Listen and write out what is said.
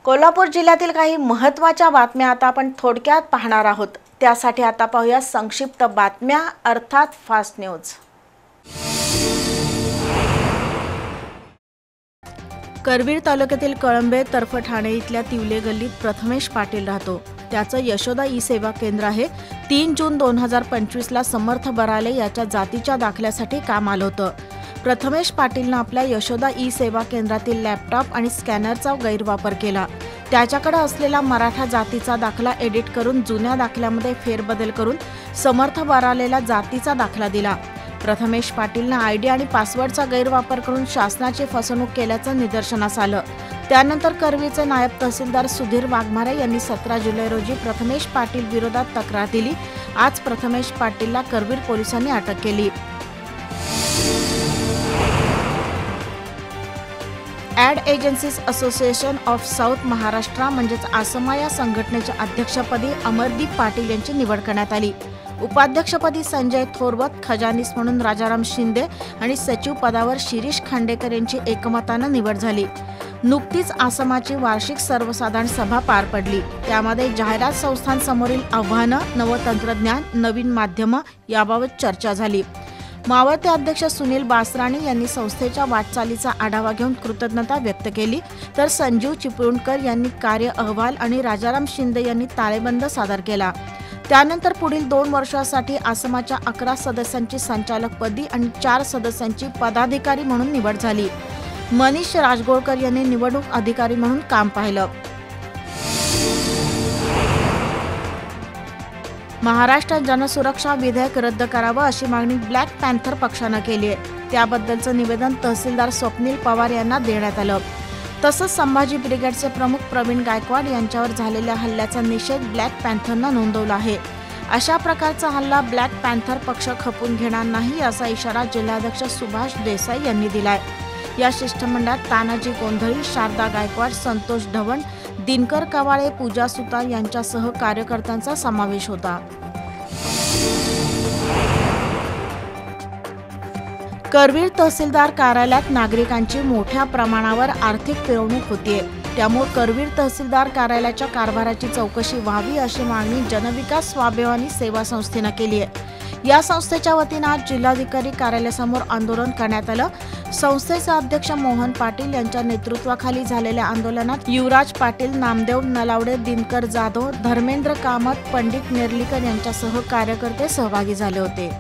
कोल्हापूर जिल्ह्यातील काही महत्त्वाच्या बातम्या आता आपण थोडक्यात पाहणार आहोत। त्यासाठी आता पाहूया संक्षिप्त बातम्या अर्थात फास्ट न्यूज। करवीर तालुक्यातील कळंबे तर्फे ठाणे इथल्या तिवले गल्लीत प्रथमेश पाटील राहतो। त्याचं यशोदा ई सेवा केंद्र आहे। 3 जून 2025 ला समर्थ बराले याच्या जातीच्या दाखल्यासाठी काम आलं होतं। प्रथमेश पाटीलनं आपल्या यशोदा ई सेवा केंद्रातील लॅपटॉप आणि स्कॅनरचा गैरवापर केला। त्याच्याकडे असलेला मराठा जातीचा दाखला एडिट करून जुन्या दाखल्यामध्ये फेरबदल करून समर्थ बरालेला जातीचा दाखला दिला। प्रथमेश पाटीलनं आयडी आणि पासवर्डचा गैरवापर करून शासनाची फसवणूक केल्याचं निदर्शनास आलं। त्यानंतर करवीरचे नायब तहसीलदार सुधीर वाघमारे यांनी 17 जुलै रोजी प्रथमेश पाटील विरोधात तक्रार दिली। आज प्रथमेश पाटीलला करवीर पोलिसांनी अटक केली। Ad agencies association of south Maharashtra म्हणजेच आसमा या संघटनेच्या अध्यक्षपदी अमरदीप पाटील यांची निवड करण्यात आली। उपाध्यक्षपदी संजय थोरवत, खजानीस म्हणून राजाराम शिंदे आणि सचिव पदावर शिरीष खांडेकर यांची एकमतानं निवड झाली। नुकतीच आसमाची वार्षिक सर्वसाधारण सभा पार पडली। त्यामध्ये जाहिरात संस्थांसमोरील आव्हानं, नवतंत्रज्ञान, नवीन माध्यमं याबाबत चर्चा झाली। मावळते अध्यक्ष सुनील बासराणी यांनी संस्थेच्या वाटचालीचा आढावा घेऊन कृतज्ञता व्यक्त केली, तर संजीव चिपळूणकर यांनी कार्य अहवाल आणि राजाराम शिंदे यांनी ताळेबंद सादर केला। त्यानंतर पुढील 2 वर्षांसाठी आसमाच्या 11 सदस्यांची संचालकपदी आणि 4 सदस्यांची पदाधिकारी म्हणून निवड झाली। मनीष राजगोळकर यांनी निवडणूक अधिकारी म्हणून काम पाहिलं। महाराष्ट्र जनसुरक्षा विधेयक रद्द करावं अशी मागणी ब्लॅक पॅन्थर पक्षानं केली आहे। त्याबद्दलचं निवेदन तहसीलदार स्वप्नील पवार यांना देण्यात आलं। तसंच संभाजी ब्रिगेडचे प्रमुख प्रवीण गायकवाड यांच्यावर झालेल्या हल्ल्याचा निषेध ब्लॅक पॅन्थरनं नोंदवला आहे। अशा प्रकारचा हल्ला ब्लॅक पॅन्थर पक्ष खपून घेणार नाही असा इशारा जिल्हाध्यक्ष सुभाष देसाई यांनी दिलाय। या शिष्टमंडळात तानाजी गोंधळी, शारदा गायकवाड, संतोष ढवण, दिनकर कवाळे, पूजा सुतार यांच्यासह कार्यकर्त्यांचा समावेश होता। करवीर तहसीलदार कार्यालयात नागरिकांची मोठ्या प्रमाणावर आर्थिक पिळवणूक होतीये। त्यामुळे करवीर तहसीलदार कार्यालयाच्या कारभाराची चौकशी व्हावी अशी मागणी जनविकास स्वाभिमानी सेवा संस्थेनं केली आहे। या संस्थेच्या वतीनं आज जिल्हाधिकारी कार्यालयासमोर आंदोलन करण्यात आलं। संस्थेचे अध्यक्ष मोहन पाटील यांच्या नेतृत्वाखाली झालेल्या आंदोलनात युवराज पाटील, नामदेव नलावडे, दिनकर जाधव, धर्मेंद्र कामत, पंडित नेर्लीकर यांच्यासह कार्यकर्ते सहभागी झाले होते।